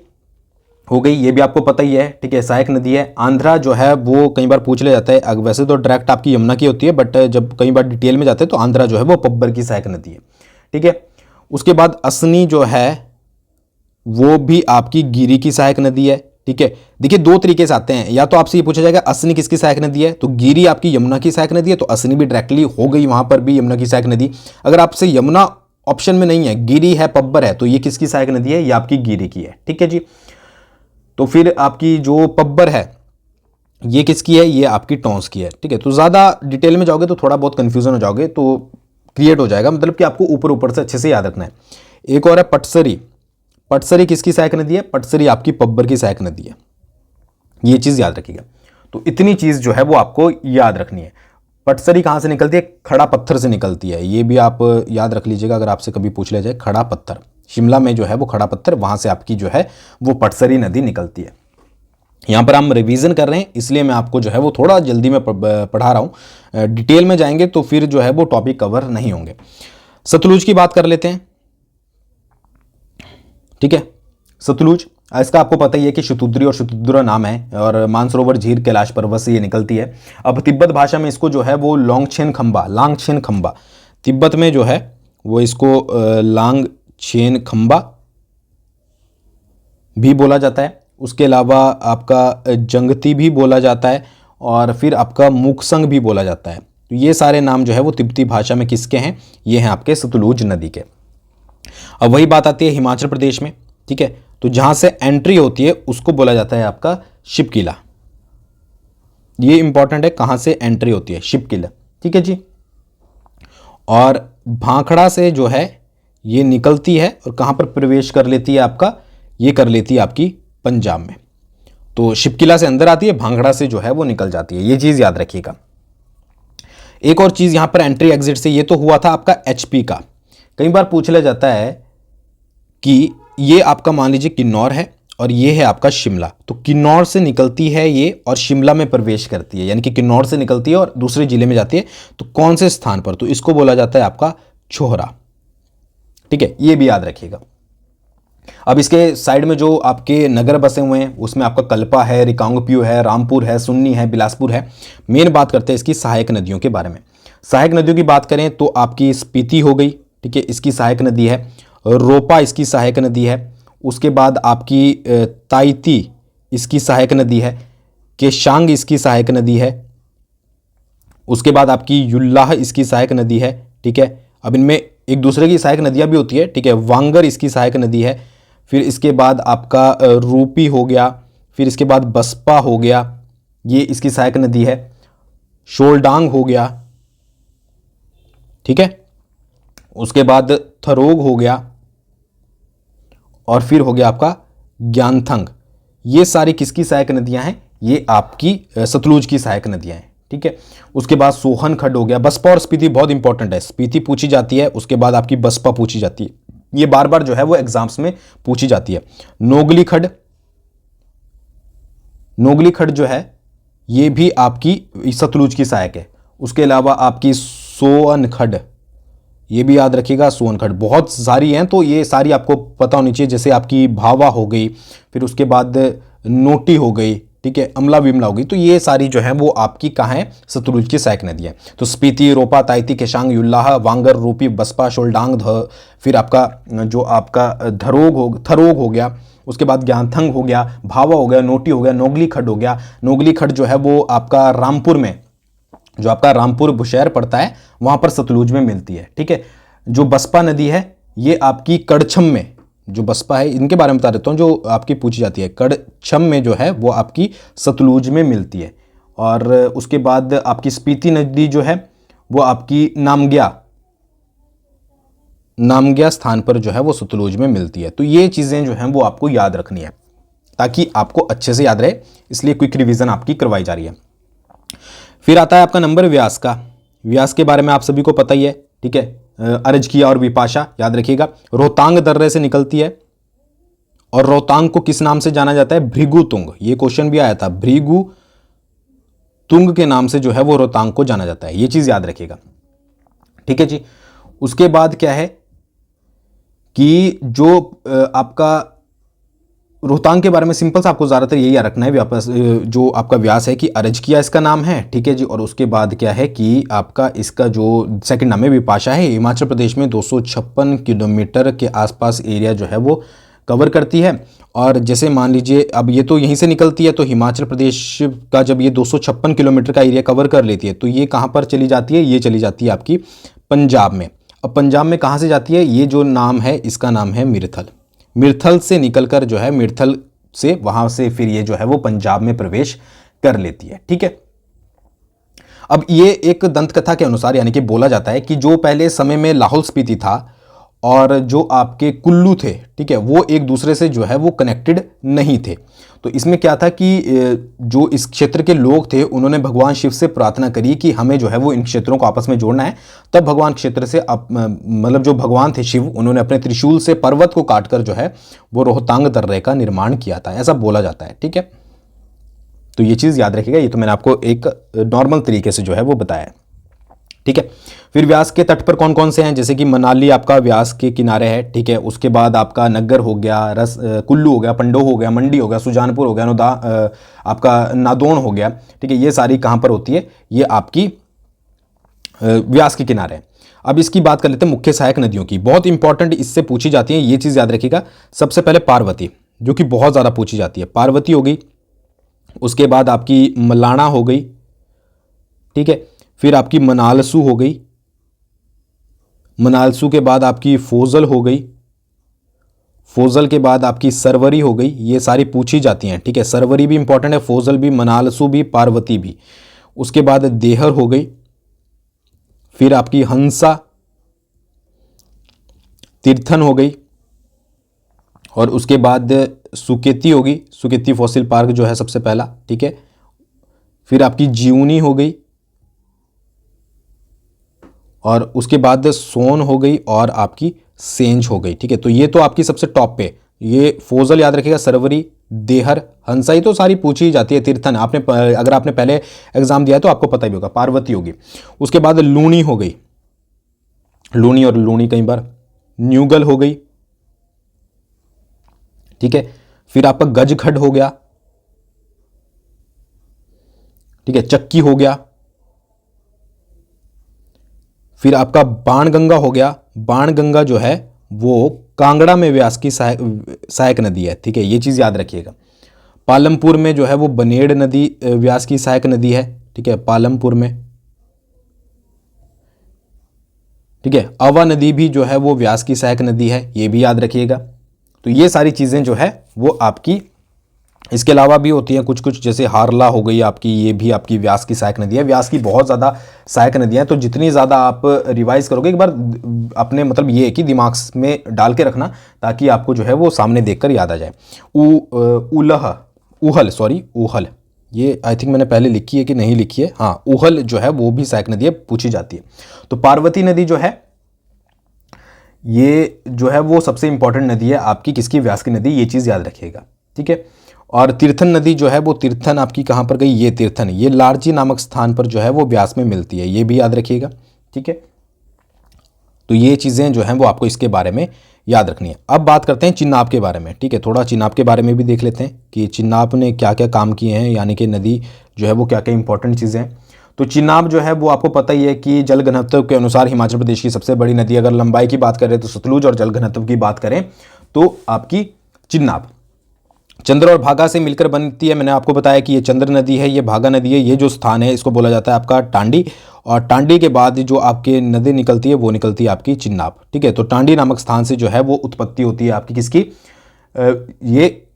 हो गई, ये भी आपको पता ही है, ठीक है, सहायक नदी है। आंध्रा जो है वो कई बार पूछ लिया जाता है, वैसे तो डायरेक्ट आपकी यमुना की होती है, बट जब कई बार डिटेल में जाते हैं तो आंध्रा जो है वो पब्बर की सहायक नदी है, ठीक है। उसके बाद असनी जो है वो भी आपकी गिरी की सहायक नदी है, ठीक है। देखिए दो तरीके से आते हैं, या तो आपसे ये पूछा जाएगा असनी किसकी सहायक नदी है, तो गिरी आपकी यमुना की सहायक नदी है, तो असनी भी डायरेक्टली हो गई वहां पर भी यमुना की सहायक नदी। अगर आपसे यमुना ऑप्शन में नहीं है, गिरी है, पब्बर है, तो ये किसकी सहायक नदी है, ये आपकी गिरी की है, ठीक है जी। तो फिर आपकी जो पब्बर है ये किसकी है, ये आपकी टॉन्स की है, ठीक है। तो ज़्यादा डिटेल में जाओगे तो थोड़ा बहुत कन्फ्यूजन हो जाओगे, तो क्रिएट हो जाएगा, मतलब कि आपको ऊपर ऊपर से अच्छे से याद रखना है। एक और है पटसरी। पटसरी किसकी सहायक नदी है, पटसरी आपकी पब्बर की सहायक नदी है, ये चीज़ याद रखिएगा। तो इतनी चीज़ जो है वो आपको याद रखनी है। पटसरी कहाँ से निकलती है, खड़ा पत्थर से निकलती है, ये भी आप याद रख लीजिएगा अगर आपसे कभी पूछ लिया जाए। खड़ा पत्थर, शिमला में जो है वो खड़ा पत्थर, वहाँ से आपकी जो है वो पटसरी नदी निकलती है। यहाँ पर हम रिवीजन कर रहे हैं इसलिए मैं आपको जो है वो थोड़ा जल्दी में पढ़ा रहा हूँ। डिटेल में जाएंगे तो फिर जो है वो टॉपिक कवर नहीं होंगे। सतलुज की बात कर लेते हैं, ठीक है। सतलुज, इसका आपको पता ही है कि शतुद्री और शतुद्रा नाम है, और मानसरोवर झील कैलाश पर्वत से ये निकलती है। अब तिब्बत भाषा में इसको जो है वो लांगछेन खंबा, तिब्बत में जो है वो इसको लांगछेन खंबा भी बोला जाता है। उसके अलावा आपका जंगती भी बोला जाता है, और फिर आपका मुकसंग भी बोला जाता है। तो ये सारे नाम जो है वो तिब्बती भाषा में किसके हैं, ये हैं आपके सतलुज नदी के। अब वही बात आती है हिमाचल प्रदेश में, ठीक है। तो जहां से एंट्री होती है उसको बोला जाता है आपका शिपकिला। ये इंपॉर्टेंट है, कहां से एंट्री होती है, शिपकिला, ठीक है जी। और भाखड़ा से जो है ये निकलती है और कहां पर प्रवेश कर लेती है आपका, ये कर लेती है आपकी पंजाब में। तो शिपकिला से अंदर आती है, भांगड़ा से जो है वो निकल जाती है, ये चीज याद रखिएगा। एक और चीज यहां पर एंट्री एग्जिट से, ये तो हुआ था आपका एचपी का। कई बार पूछ लिया जाता है कि ये आपका मान लीजिए किन्नौर है और ये है आपका शिमला, तो किन्नौर से निकलती है ये और शिमला में प्रवेश करती है, यानी कि किन्नौर से निकलती है और दूसरे जिले में जाती है, तो कौन से स्थान पर, तो इसको बोला जाता है आपका छोहरा, ठीक है, ये भी याद रखिएगा। अब इसके साइड में जो आपके नगर बसे हुए हैं उसमें आपका कल्पा है, रिकांगपियो है, रामपुर है, सुन्नी है, बिलासपुर है। मेन बात करते हैं इसकी सहायक नदियों के बारे में। सहायक नदियों की बात करें तो आपकी स्पीति हो गई, ठीक है, इसकी सहायक नदी है। रोपा इसकी सहायक नदी है। उसके बाद आपकी ताइती इसकी सहायक नदी है। केशांग इसकी सहायक नदी है। उसके बाद आपकी युल्लाह इसकी सहायक नदी है, ठीक है। अब इनमें एक दूसरे की सहायक नदियां भी होती है, ठीक है। वांगर इसकी सहायक नदी है। फिर इसके बाद आपका रूपी हो गया, फिर इसके बाद बसपा हो गया, ये इसकी सहायक नदी है। शोलडांग हो गया, ठीक है। उसके बाद थरोग हो गया, और फिर हो गया आपका ज्ञानथंग। ये सारी किसकी सहायक नदियां हैं, ये आपकी सतलुज की सहायक नदियां हैं, ठीक है। उसके बाद सोहन खड्ड हो गया। बसपा और स्पीति बहुत इंपॉर्टेंट है, स्पीति पूछी जाती है, उसके बाद आपकी बसपा पूछी जाती है, ये बार बार जो है वो एग्जाम्स में पूछी जाती है। नोगली खड्ड जो है ये भी आपकी सतलुज की सहायक है। उसके अलावा आपकी सोअन खड्ड, ये भी याद रखिएगा, सोअन खड्ड बहुत सारी हैं, तो ये सारी आपको पता होनी चाहिए। जैसे आपकी भावा हो गई, फिर उसके बाद नोटी हो गई, ठीक है, अमला विमला हो गई, तो ये सारी जो है वो आपकी कहाँ है, सतलुज की सहायक नदियाँ। तो स्पीति, रोपा, ताइती, केशांग, युल्लाह, वांगर, रूपी, बसपा, शोलडांग, फिर आपका जो आपका थरोग हो गया, उसके बाद ज्ञानथंग हो गया, भावा हो गया, नोटी हो गया, नोगली खड्ड हो गया। नोगली खड्ड जो है वो आपका रामपुर में, जो आपका रामपुर बुशहर पड़ता है वहां पर सतलुज में मिलती है, ठीक है। जो बसपा नदी है ये आपकी कड़छम में, जो बसपा है इनके बारे में बता देता हूँ, जो आपकी पूछी जाती है, कड़छम में जो है वो आपकी सतलुज में मिलती है। और उसके बाद आपकी स्पीति नदी जो है वो आपकी नामग्या स्थान पर जो है वो सतलुज में मिलती है। तो ये चीज़ें जो हैं वो आपको याद रखनी है ताकि आपको अच्छे से याद रहे, इसलिए क्विक रिवीजन आपकी करवाई जा रही है। फिर आता है आपका नंबर व्यास का। व्यास के बारे में आप सभी को पता ही है, ठीक है। अर्जकिया और विपाशा याद रखिएगा। रोहतांग दर्रे से निकलती है और रोहतांग को किस नाम से जाना जाता है? भृगुतुंग। ये क्वेश्चन भी आया था, भृगुतुंग के नाम से जो है वो रोहतांग को जाना जाता है, ये चीज याद रखिएगा। ठीक है जी। उसके बाद क्या है कि जो आपका रोहतांग के बारे में सिंपल सा आपको ज़्यादातर यही याद रखना है, वापस जो आपका व्यास है कि अरजकिया इसका नाम है। ठीक है जी। और उसके बाद क्या है कि आपका इसका जो सेकंड नाम है विपाशा है। हिमाचल प्रदेश में 256 किलोमीटर के आसपास एरिया जो है वो कवर करती है। और जैसे मान लीजिए अब ये तो यहीं से निकलती है, तो हिमाचल प्रदेश का जब ये 256 किलोमीटर का एरिया कवर कर लेती है तो ये कहाँ पर चली जाती है? ये चली जाती है आपकी पंजाब में। अब पंजाब में कहाँ से जाती है? ये जो नाम है इसका नाम है मिरथल। मिरथल से निकलकर जो है, मिरथल से वहां से फिर ये जो है वो पंजाब में प्रवेश कर लेती है। ठीक है। अब ये एक दंत कथा के अनुसार यानी कि बोला जाता है कि जो पहले समय में लाहौल स्पीति था और जो आपके कुल्लू थे, ठीक है, वो एक दूसरे से जो है वो कनेक्टेड नहीं थे। तो इसमें क्या था कि जो इस क्षेत्र के लोग थे उन्होंने भगवान शिव से प्रार्थना करी कि हमें जो है वो इन क्षेत्रों को आपस में जोड़ना है। तब भगवान क्षेत्र से मतलब जो भगवान थे शिव, उन्होंने अपने त्रिशूल से पर्वत को काटकर जो है वो रोहतांग दर्रे का निर्माण किया था, ऐसा बोला जाता है। ठीक है। तो ये चीज़ याद रखिएगा, ये तो मैंने आपको एक नॉर्मल तरीके से जो है वो बताया है। ठीक है। फिर व्यास के तट पर कौन कौन से हैं? जैसे कि मनाली आपका व्यास के किनारे है। ठीक है। उसके बाद आपका नग्गर हो गया, कुल्लू हो गया, पंडो हो गया, मंडी हो गया, सुजानपुर हो गया, आपका नादौन हो गया। ठीक है। ये सारी कहाँ पर होती है? ये आपकी व्यास के किनारे है। अब इसकी बात कर लेते हैं मुख्य सहायक नदियों की, बहुत इंपॉर्टेंट इससे पूछी जाती है, ये चीज़ याद रखिएगा। सबसे पहले पार्वती, जो कि बहुत ज़्यादा पूछी जाती है, पार्वती हो गई। उसके बाद आपकी मलाना हो गई। ठीक है। फिर आपकी मनालसू हो गई। मनालसू के बाद आपकी फोजल हो गई। फोजल के बाद आपकी सरवरी हो गई। ये सारी पूछी जाती हैं। ठीक है। सरवरी भी इंपॉर्टेंट है, फोजल भी, मनालसू भी, पार्वती भी। उसके बाद देहर हो गई। फिर आपकी हंसा, तीर्थन हो गई। और उसके बाद सुकेती होगी, सुकेती फॉसिल पार्क जो है सबसे पहला। ठीक है। फिर आपकी जीवनी हो गई। और उसके बाद सोन हो गई और आपकी सेंज हो गई। ठीक है। तो ये तो आपकी सबसे टॉप पे, ये फोजल याद रखिएगा, सरवरी, देहर, हंसा, ये तो सारी पूछी ही जाती है। तीर्थन आपने अगर आपने पहले एग्जाम दिया है तो आपको पता ही होगा। पार्वती होगी। उसके बाद लूणी हो गई, लूणी और लूणी कई बार, न्यूगल हो गई। ठीक है। फिर आपका गजखड हो गया। ठीक है। चक्की हो गया। फिर आपका बाणगंगा हो गया। बाणगंगा जो है वो कांगड़ा में व्यास की सहायक नदी है। ठीक है। ये चीज़ याद रखिएगा। पालमपुर में जो है वो बनेड़ नदी व्यास की सहायक नदी है। ठीक है। पालमपुर में। ठीक है। अवा नदी भी जो है वो व्यास की सहायक नदी है, ये भी याद रखिएगा। तो ये सारी चीज़ें जो है वो आपकी, इसके अलावा भी होती हैं कुछ कुछ, जैसे हारला हो गई आपकी, ये भी आपकी व्यास की सहायक नदी है। व्यास की बहुत ज़्यादा सहायक नदियाँ हैं, तो जितनी ज़्यादा आप रिवाइज करोगे एक बार अपने, मतलब ये है कि दिमाग में डाल के रखना ताकि आपको जो है वो सामने देखकर याद आ जाए। ऊहल, ये आई थिंक मैंने पहले लिखी है कि नहीं लिखी है, हाँ, ऊहल जो है वो भी सहायक नदी है, पूछी जाती है। तो पार्वती नदी जो है ये जो है वो सबसे इंपॉर्टेंट नदी है आपकी, किसकी? व्यास की नदी, ये चीज़ याद रखिएगा। ठीक है। और तीर्थन नदी जो है वो, तीर्थन आपकी कहाँ पर गई? ये तीर्थन, ये लारजी नामक स्थान पर जो है वो व्यास में मिलती है, ये भी याद रखिएगा। ठीक है। तो ये चीज़ें जो हैं वो आपको इसके बारे में याद रखनी है। अब बात करते हैं चिनाब के बारे में। ठीक है। थोड़ा चिनाब के बारे में भी देख लेते हैं कि चिनाब ने क्या क्या काम किए हैं, यानी कि नदी जो है वो क्या क्या इंपॉर्टेंट चीज़ें हैं। तो चिनाब जो है वो आपको पता ही है कि जल घनत्व के अनुसार हिमाचल प्रदेश की सबसे बड़ी नदी, अगर लंबाई की बात करें तो सतलुज, और जल घनत्व की बात करें तो आपकी चिनाब। चंद्र और भागा से मिलकर बनती है। मैंने आपको बताया कि ये चंद्र नदी है, ये भागा नदी है। ये जो स्थान है इसको बोला जाता है आपका टांडी, और टांडी के बाद जो आपके नदी निकलती है वो निकलती है आपकी चिनाब। ठीक है। तो टांडी नामक स्थान से जो है वो उत्पत्ति होती है आपकी किसकी? ये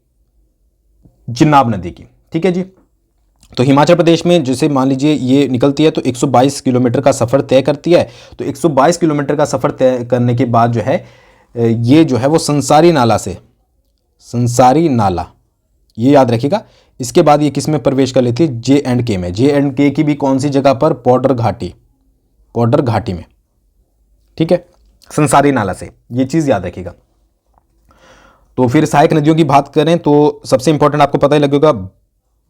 चिनाब नदी की। ठीक है जी। तो हिमाचल प्रदेश में जैसे मान लीजिए ये निकलती है तो 122 किलोमीटर का सफ़र तय करती है। तो 122 किलोमीटर का सफ़र तय करने के बाद जो है ये जो है वो संसारी नाला से, संसारी नाला, ये याद रखिएगा। इसके बाद ये किस में प्रवेश कर लेती है? J&K में। J&K की भी कौन सी जगह पर? पॉडर घाटी, पॉडर घाटी में। ठीक है। संसारी नाला से, ये चीज़ याद रखिएगा। तो फिर सहायक नदियों की बात करें तो सबसे इंपॉर्टेंट आपको पता ही लगेगा,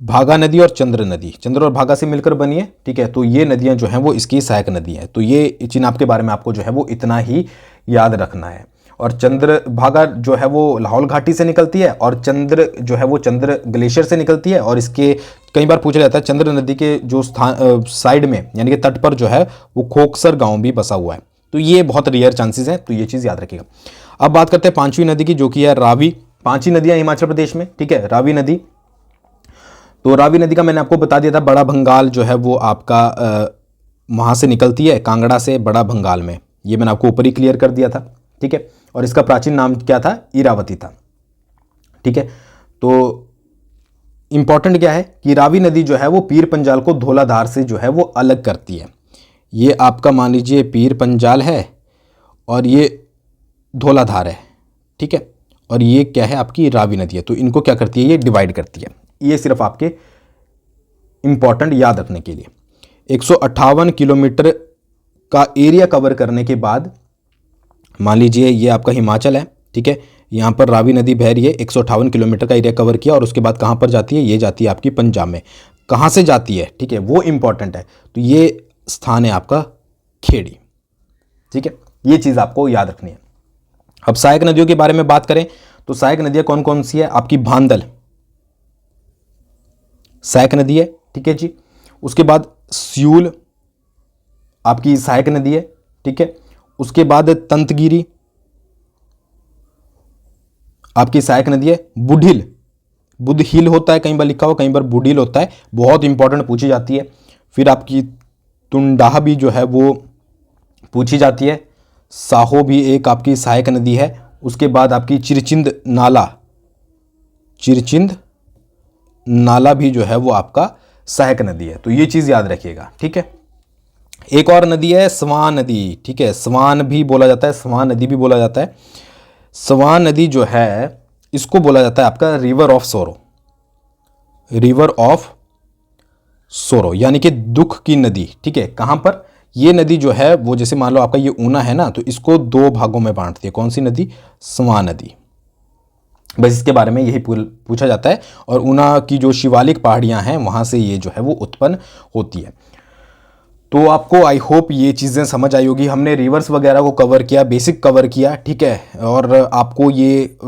भागा नदी और चंद्र नदी, चंद्र और भागा से मिलकर बनी है, ठीक है। तो ये नदियां जो हैं वो इसकी सहायक नदी है। तो ये चिनाब के बारे में आपको जो है वो इतना ही याद रखना है। और चंद्र भागा जो है वो लाहौल घाटी से निकलती है, और चंद्र जो है वो चंद्र ग्लेशियर से निकलती है। और इसके कई बार पूछा जाता है चंद्र नदी के जो स्थान साइड में यानी कि तट पर जो है वो खोकसर गांव भी बसा हुआ है। तो ये बहुत रेयर चांसेस हैं, तो ये चीज़ याद रखिएगा। अब बात करते हैं पांचवी नदी की, जो कि है रावी। 5 ही नदियां हिमाचल प्रदेश में, ठीक है। रावी नदी, तो रावी नदी का मैंने आपको बता दिया था, बड़ा भंगाल जो है वो आपका वहाँ से निकलती है, कांगड़ा से बड़ा भंगाल में। ये मैंने आपको ऊपर ही क्लियर कर दिया था, ठीक है। और इसका प्राचीन नाम क्या था? इरावती था, ठीक है। तो इंपॉर्टेंट क्या है कि रावी नदी जो है वो पीर पंजाल को धौलाधार से जो है वो अलग करती है। ये आपका मान लीजिए पीर पंजाल है और ये धौलाधार है, ठीक है। और ये क्या है? आपकी रावी नदी है। तो इनको क्या करती है? ये डिवाइड करती है। ये सिर्फ आपके इंपॉर्टेंट याद रखने के लिए। 158 किलोमीटर का एरिया कवर करने के बाद, मान लीजिए ये आपका हिमाचल है, ठीक है। यहाँ पर रावी नदी बह रही है, 158 किलोमीटर का एरिया कवर किया, और उसके बाद कहाँ पर जाती है? ये जाती है आपकी पंजाब में। कहाँ से जाती है, ठीक है, वो इंपॉर्टेंट है। तो ये स्थान है आपका खेड़ी, ठीक है। ये चीज़ आपको याद रखनी है। अब सहायक नदियों के बारे में बात करें तो सहायक नदियाँ कौन कौन सी है? आपकी भांदल सहायक नदी है, ठीक है जी। उसके बाद स्यूल आपकी सहायक नदी है, ठीक है। उसके बाद तंतगिरी आपकी सहायक नदी है। बुढ़िल, बुढ़िल होता है, कई बार लिखा हुआ, कई बार बुढ़िल होता है, बहुत इंपॉर्टेंट पूछी जाती है। फिर आपकी तुंडाह भी जो है वो पूछी जाती है। साहो भी एक आपकी सहायक नदी है। उसके बाद आपकी चिरचिंद नाला, चिरचिंद नाला भी जो है वो आपका सहायक नदी है। तो ये चीज़ याद रखिएगा, ठीक है। एक और नदी है स्वान नदी, ठीक है। स्वान भी बोला जाता है, स्वान नदी भी बोला जाता है। स्वान नदी जो है इसको बोला जाता है आपका रिवर ऑफ सोरो, रिवर ऑफ सोरो यानी कि दुख की नदी, ठीक है। कहाँ पर? ये नदी जो है वो, जैसे मान लो आपका ये ऊना है ना, तो इसको 2 भागों में बांटती है। कौन सी नदी? स्वान नदी। बस इसके बारे में यही पूछा जाता है। और ऊना की जो शिवालिक पहाड़ियाँ हैं वहाँ से ये जो है वो उत्पन्न होती है। तो आपको आई होप ये चीज़ें समझ आई होगी। हमने रिवर्स वगैरह को कवर किया, बेसिक कवर किया, ठीक है। और आपको ये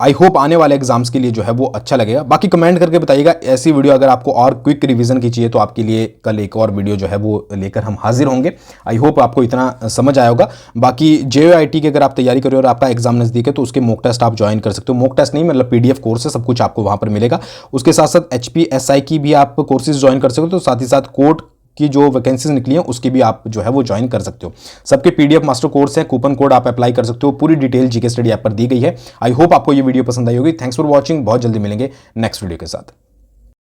आई होप आने वाले एग्जाम्स के लिए जो है वो अच्छा लगेगा। बाकी कमेंट करके बताइएगा। ऐसी वीडियो अगर आपको और क्विक रिवीजन की चाहिए तो आपके लिए कल एक और वीडियो जो है वो लेकर हम हाजिर होंगे। आई होप आपको इतना समझ आया होगा। बाकी JOIT की अगर आप तैयारी कर रहे हो और आपका एग्जाम नजदीक है तो उसके मॉक टेस्ट आप ज्वाइन कर सकते हो। मॉक टेस्ट नहीं, मतलब PDF कोर्स है, सब कुछ आपको वहाँ पर मिलेगा। उसके साथ साथ HPSI की भी आप कोर्सेज ज्वाइन कर सकते हो। तो साथ ही साथ कोर्ट की जो वैकेंसीज निकली हैं उसकी भी आप जो है वो ज्वाइन कर सकते हो। सबके PDF मास्टर कोर्स है, कूपन कोड आप अप्लाई कर सकते हो। पूरी डिटेल GK स्टडी ऐप पर दी गई है। आई होप आपको ये वीडियो पसंद आई होगी। Thanks for watching. बहुत जल्दी मिलेंगे नेक्स्ट वीडियो के साथ।